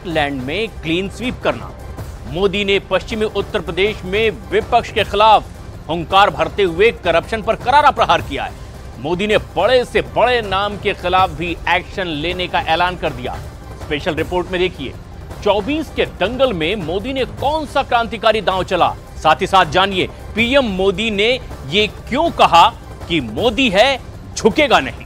जाटलैंड में clean sweep करना। मोदी ने पश्चिमी उत्तर प्रदेश में विपक्ष के खिलाफ हुंकार भरते हुए करप्शन पर करारा प्रहार किया है। मोदी ने बड़े से बड़े नाम के खिलाफ भी एक्शन लेने का ऐलान कर दिया। स्पेशल रिपोर्ट में देखिए 24 के दंगल में मोदी ने कौन सा क्रांतिकारी दांव चला। साथ ही साथ जानिए पीएम मोदी ने ये क्यों कहा कि मोदी है झुकेगा नहीं।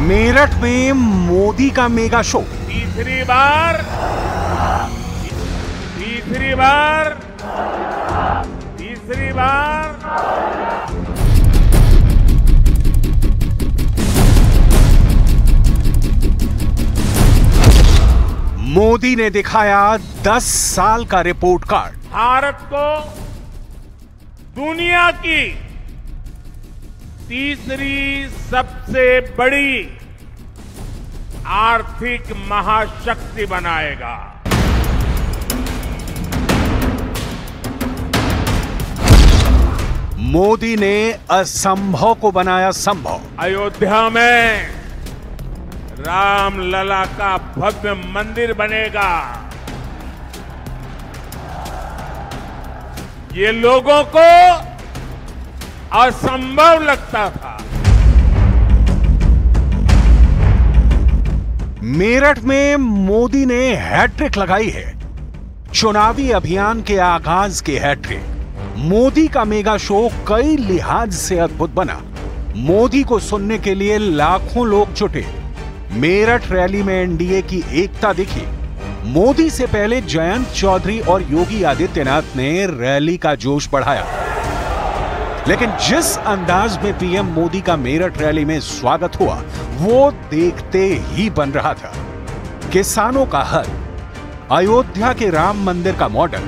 मेरठ में मोदी का मेगा शो। तीसरी बार मोदी ने दिखाया 10 साल का रिपोर्ट कार्ड। भारत को दुनिया की तीसरी सबसे बड़ी आर्थिक महाशक्ति बनाएगा। मोदी ने असंभव को बनाया संभव। अयोध्या में रामलला का भव्य मंदिर बनेगा। ये लोगों को असंभव लगता था। मेरठ में मोदी ने हैट्रिक लगाई है। चुनावी अभियान के आगाज की हैट्रिक। मोदी का मेगा शो कई लिहाज से अद्भुत बना। मोदी को सुनने के लिए लाखों लोग जुटे। मेरठ रैली में एनडीए की एकता दिखी। मोदी से पहले जयंत चौधरी और योगी आदित्यनाथ ने रैली का जोश बढ़ाया, लेकिन जिस अंदाज में पीएम मोदी का मेरठ रैली में स्वागत हुआ वो देखते ही बन रहा था। किसानों का हल, अयोध्या के राम मंदिर का मॉडल,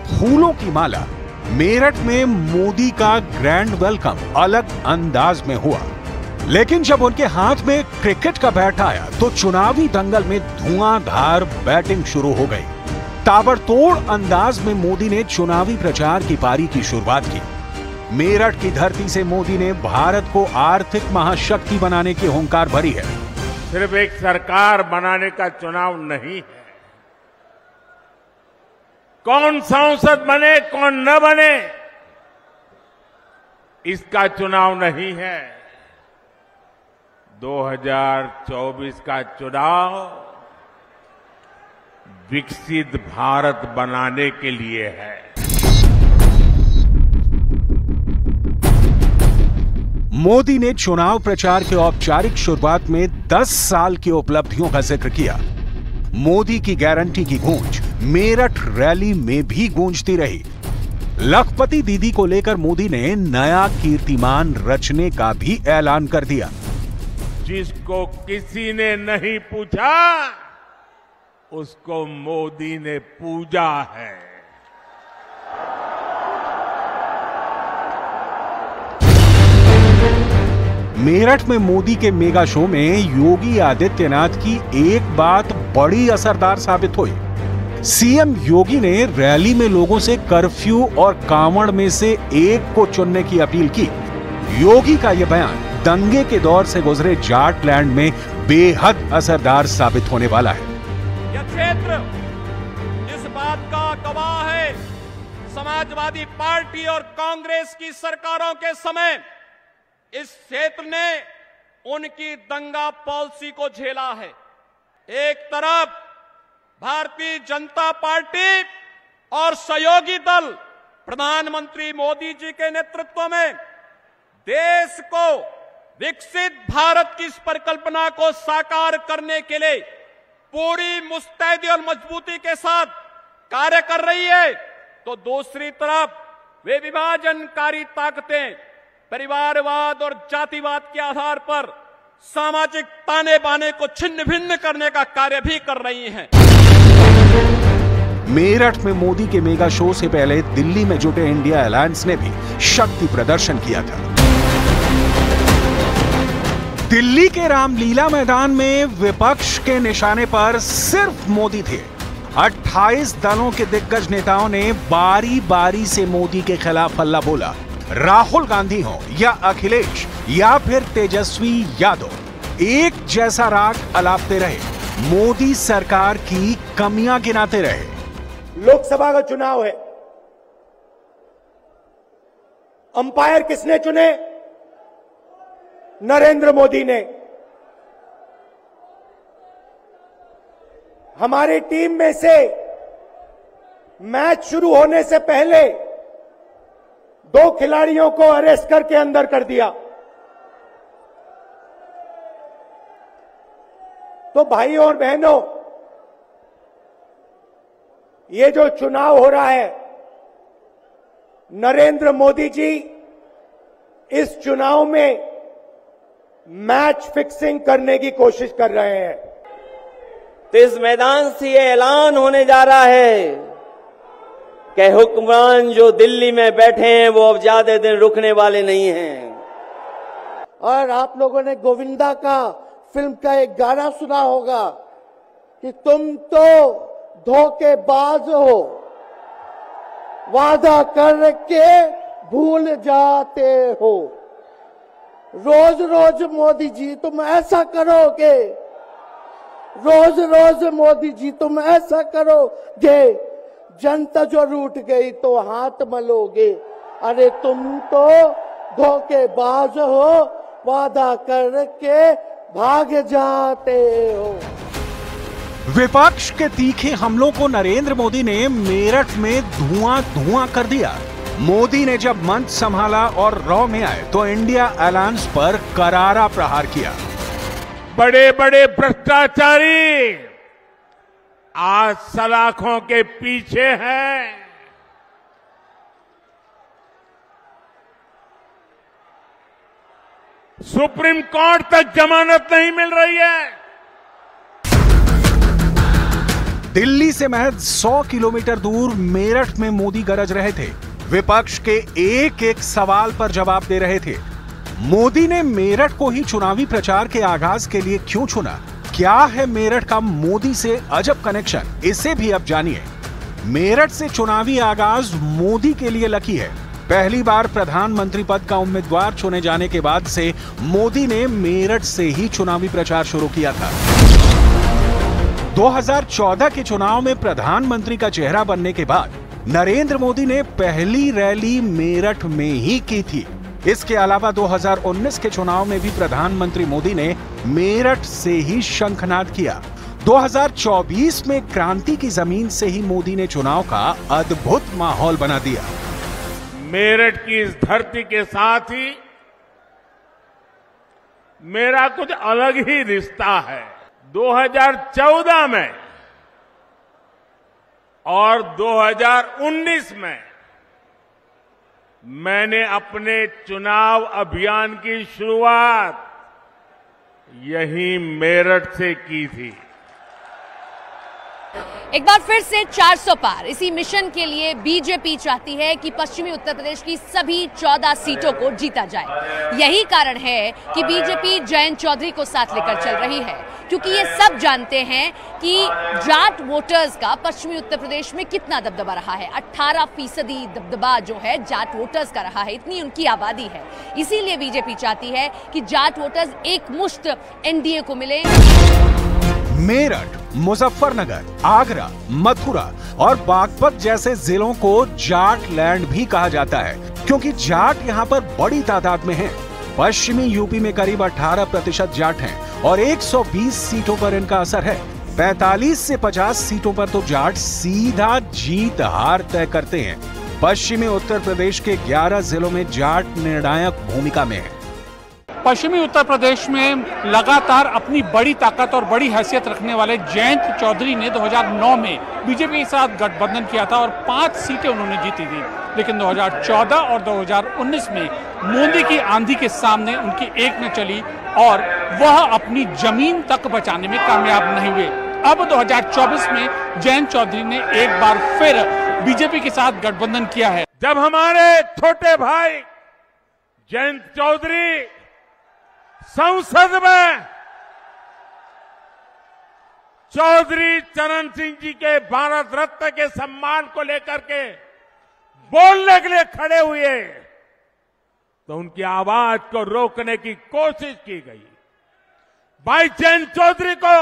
फूलों की माला, मेरठ में मोदी का ग्रैंड वेलकम अलग अंदाज में हुआ। लेकिन जब उनके हाथ में क्रिकेट का बैट आया तो चुनावी दंगल में धुआंधार बैटिंग शुरू हो गई। ताबड़तोड़ अंदाज में मोदी ने चुनावी प्रचार की पारी की शुरुआत की। मेरठ की धरती से मोदी ने भारत को आर्थिक महाशक्ति बनाने की हुंकार भरी है। सिर्फ एक सरकार बनाने का चुनाव नहीं है। कौन सांसद बने कौन न बने इसका चुनाव नहीं है। 2024 का चुनाव विकसित भारत बनाने के लिए है। मोदी ने चुनाव प्रचार के औपचारिक शुरुआत में 10 साल की उपलब्धियों का जिक्र किया। मोदी की गारंटी की गूंज मेरठ रैली में भी गूंजती रही। लखपति दीदी को लेकर मोदी ने नया कीर्तिमान रचने का भी ऐलान कर दिया। जिसको किसी ने नहीं पूछा उसको मोदी ने पूजा है। मेरठ में मोदी के मेगा शो में योगी आदित्यनाथ की एक बात बड़ी असरदार साबित हुई। सीएम योगी ने रैली में लोगों से कर्फ्यू और कांवड़ में से एक को चुनने की अपील की। योगी का यह बयान दंगे के दौर से गुजरे जाटलैंड में बेहद असरदार साबित होने वाला है। यह क्षेत्र इस बात का गवाह है, समाजवादी पार्टी और कांग्रेस की सरकारों के समय इस क्षेत्र ने उनकी दंगा पॉलिसी को झेला है। एक तरफ भारतीय जनता पार्टी और सहयोगी दल प्रधानमंत्री मोदी जी के नेतृत्व में देश को विकसित भारत की इस परिकल्पना को साकार करने के लिए पूरी मुस्तैदी और मजबूती के साथ कार्य कर रही है, तो दूसरी तरफ वे विभाजनकारी ताकतें परिवारवाद और जातिवाद के आधार पर सामाजिक ताने बाने को छिन्न भिन्न करने का कार्य भी कर रही हैं। मेरठ में मोदी के मेगा शो से पहले दिल्ली में जुटे इंडिया अलायंस ने भी शक्ति प्रदर्शन किया था। दिल्ली के रामलीला मैदान में विपक्ष के निशाने पर सिर्फ मोदी थे। 28 दलों के दिग्गज नेताओं ने बारी बारी से मोदी के खिलाफ हल्ला बोला। राहुल गांधी हो या अखिलेश या फिर तेजस्वी यादव, एक जैसा राग अलापते रहे, मोदी सरकार की कमियां गिनाते रहे। लोकसभा का चुनाव है, अंपायर किसने चुने? नरेंद्र मोदी ने। हमारी टीम में से मैच शुरू होने से पहले 2 खिलाड़ियों को अरेस्ट करके अंदर कर दिया। तो भाइयों और बहनों, ये जो चुनाव हो रहा है, नरेंद्र मोदी जी इस चुनाव में मैच फिक्सिंग करने की कोशिश कर रहे हैं। तो इस मैदान से ये ऐलान होने जा रहा है कि हुक्मरान जो दिल्ली में बैठे हैं वो अब ज्यादा दिन रुकने वाले नहीं हैं। और आप लोगों ने गोविंदा का फिल्म का एक गाना सुना होगा कि तुम तो धोखेबाज हो, वादा करके भूल जाते हो। रोज रोज मोदी जी तुम ऐसा करोगे, रोज रोज मोदी जी तुम ऐसा करोगे, जनता जो रूठ गई तो हाथ मलोगे। अरे तुम तो धोखेबाज हो, वादा करके भाग जाते हो। विपक्ष के तीखे हमलों को नरेंद्र मोदी ने मेरठ में धुआं धुआं कर दिया। मोदी ने जब मंच संभाला और रॉ में आए तो इंडिया अलायंस पर करारा प्रहार किया। बड़े बड़े भ्रष्टाचारी आज सलाखों के पीछे हैं। सुप्रीम कोर्ट तक जमानत नहीं मिल रही है। दिल्ली से महज 100 किलोमीटर दूर मेरठ में मोदी गरज रहे थे, विपक्ष के एक एक सवाल पर जवाब दे रहे थे। मोदी ने मेरठ को ही चुनावी प्रचार के आगाज के लिए क्यों चुना? क्या है मेरठ का मोदी से अजब कनेक्शन? इसे भी अब जानिए। मेरठ से चुनावी आगाज मोदी के लिए लकी है। पहली बार प्रधानमंत्री पद का उम्मीदवार चुने जाने के बाद से मोदी ने मेरठ से ही चुनावी प्रचार शुरू किया था। 2014 के चुनाव में प्रधानमंत्री का चेहरा बनने के बाद नरेंद्र मोदी ने पहली रैली मेरठ में ही की थी। इसके अलावा 2019 के चुनाव में भी प्रधानमंत्री मोदी ने मेरठ से ही शंखनाद किया। 2024 में क्रांति की जमीन से ही मोदी ने चुनाव का अद्भुत माहौल बना दिया। मेरठ की इस धरती के साथ ही मेरा कुछ अलग ही रिश्ता है। 2014 में और 2019 में मैंने अपने चुनाव अभियान की शुरुआत यहीं मेरठ से की थी। एक बार फिर से 400 पार, इसी मिशन के लिए बीजेपी चाहती है कि पश्चिमी उत्तर प्रदेश की सभी 14 सीटों को जीता जाए। यही कारण है कि बीजेपी जयंत चौधरी को साथ लेकर चल रही है, क्योंकि ये सब जानते हैं कि जाट वोटर्स का पश्चिमी उत्तर प्रदेश में कितना दबदबा रहा है। 18% दबदबा जो है जाट वोटर्स का रहा है, इतनी उनकी आबादी है। इसीलिए बीजेपी चाहती है कि जाट वोटर्स एक मुश्त एनडीए को मिले। मेरठ, मुजफ्फरनगर, आगरा, मथुरा और बागपत जैसे जिलों को जाट लैंड भी कहा जाता है, क्योंकि जाट यहाँ पर बड़ी तादाद में हैं। पश्चिमी यूपी में करीब 18% जाट हैं और 120 सीटों पर इनका असर है। 45 से 50 सीटों पर तो जाट सीधा जीत हार तय करते हैं। पश्चिमी उत्तर प्रदेश के 11 जिलों में जाट निर्णायक भूमिका में है। पश्चिमी उत्तर प्रदेश में लगातार अपनी बड़ी ताकत और बड़ी हैसियत रखने वाले जयंत चौधरी ने 2009 में बीजेपी के साथ गठबंधन किया था और 5 सीटें उन्होंने जीती थी। लेकिन 2014 और 2019 में मोदी की आंधी के सामने उनकी एक न चली और वह अपनी जमीन तक बचाने में कामयाब नहीं हुए। अब 2024 में जयंत चौधरी ने एक बार फिर बीजेपी के साथ गठबंधन किया है। जब हमारे छोटे भाई जयंत चौधरी संसद में चौधरी चरण सिंह जी के भारत रत्न के सम्मान को लेकर के बोलने के लिए खड़े हुए तो उनकी आवाज को रोकने की कोशिश की गई। भाई जयंत चौधरी को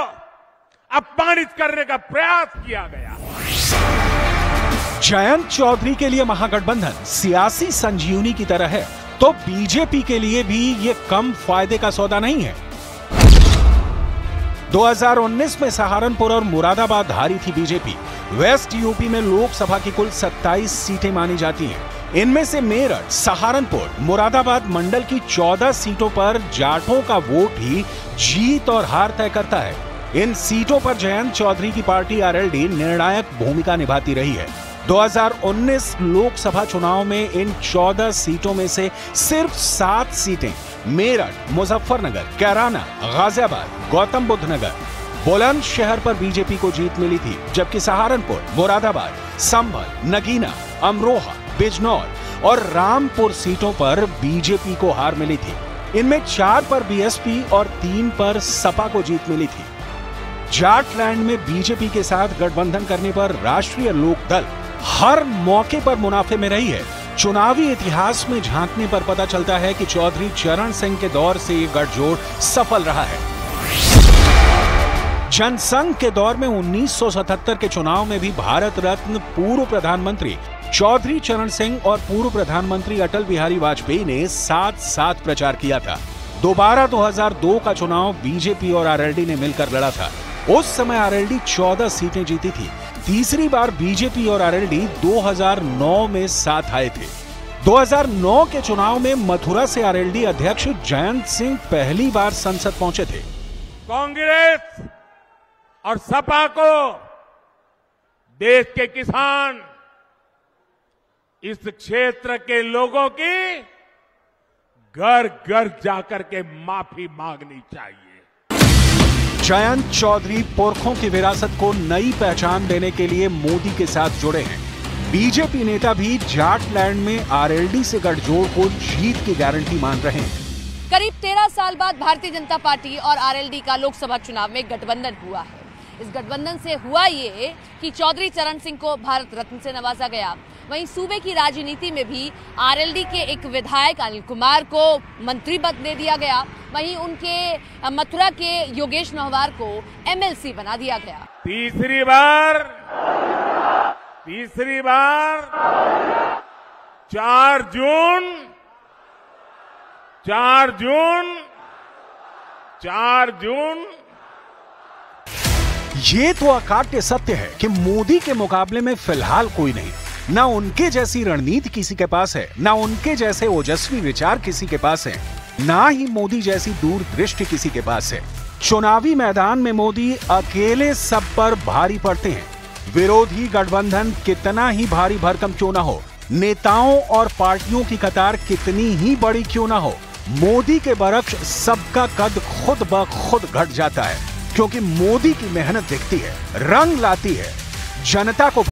अपमानित करने का प्रयास किया गया। जयंत चौधरी के लिए महागठबंधन सियासी संजीवनी की तरह है तो बीजेपी के लिए भी ये कम फायदे का सौदा नहीं है। 2019 में सहारनपुर और मुरादाबाद हारी थी बीजेपी। वेस्ट यूपी में लोकसभा की कुल 27 सीटें मानी जाती हैं। इनमें से मेरठ, सहारनपुर, मुरादाबाद मंडल की 14 सीटों पर जाटों का वोट ही जीत और हार तय करता है। इन सीटों पर जयंत चौधरी की पार्टी आरएलडी निर्णायक भूमिका निभाती रही है। 2019 लोकसभा चुनाव में इन 14 सीटों में से सिर्फ 7 सीटें मेरठ, मुजफ्फरनगर, कैराना, गाजियाबाद, गौतम बुद्ध नगर, बुलंदशहर पर बीजेपी को जीत मिली थी, जबकि सहारनपुर, मुरादाबाद, संभल, नगीना, अमरोहा, बिजनौर और रामपुर सीटों पर बीजेपी को हार मिली थी। इनमें 4 पर बीएसपी और 3 पर सपा को जीत मिली थी। जाटलैंड में बीजेपी के साथ गठबंधन करने पर राष्ट्रीय लोकदल हर मौके पर मुनाफे में रही है। चुनावी इतिहास में झांकने पर पता चलता है कि चौधरी चरण सिंह के दौर से ये गठजोड़ सफल रहा है। जनसंघ के दौर में 1977 के चुनाव में भी भारत रत्न पूर्व प्रधानमंत्री चौधरी चरण सिंह और पूर्व प्रधानमंत्री अटल बिहारी वाजपेयी ने साथ-साथ प्रचार किया था। दोबारा 2002 का चुनाव बीजेपी और आरएलडी ने मिलकर लड़ा था। उस समय आरएलडी 14 सीटें जीती थी। तीसरी बार बीजेपी और आरएलडी 2009 में साथ आए थे। 2009 के चुनाव में मथुरा से आरएलडी अध्यक्ष जयंत सिंह पहली बार संसद पहुंचे थे। कांग्रेस और सपा को देश के किसान, इस क्षेत्र के लोगों की घर घर जाकर के माफी मांगनी चाहिए। जयंत चौधरी पुरखों की विरासत को नई पहचान देने के लिए मोदी के साथ जुड़े हैं। बीजेपी नेता भी जाटलैंड में आरएलडी से गठजोड़ को जीत की गारंटी मान रहे हैं। करीब 13 साल बाद भारतीय जनता पार्टी और आरएलडी का लोकसभा चुनाव में गठबंधन हुआ है। इस गठबंधन से हुआ ये कि चौधरी चरण सिंह को भारत रत्न से नवाजा गया। वहीं सूबे की राजनीति में भी आरएलडी के एक विधायक अनिल कुमार को मंत्री पद दे दिया गया। वहीं उनके मथुरा के योगेश महवार को एमएलसी बना दिया गया। तीसरी बार 4 जून ये तो अकाट्य सत्य है कि मोदी के मुकाबले में फिलहाल कोई नहीं। ना उनके जैसी रणनीति किसी के पास है, ना उनके जैसे ओजस्वी विचार किसी के पास है, ना ही मोदी जैसी दूरदृष्टि किसी के पास है। चुनावी मैदान में मोदी अकेले सब पर भारी पड़ते हैं। विरोधी गठबंधन कितना ही भारी भरकम क्यों ना हो, नेताओं और पार्टियों की कतार कितनी ही बड़ी क्यों ना हो, मोदी के बरक्स सबका कद खुद ब खुद घट जाता है। क्योंकि मोदी की मेहनत दिखती है, रंग लाती है, जनता को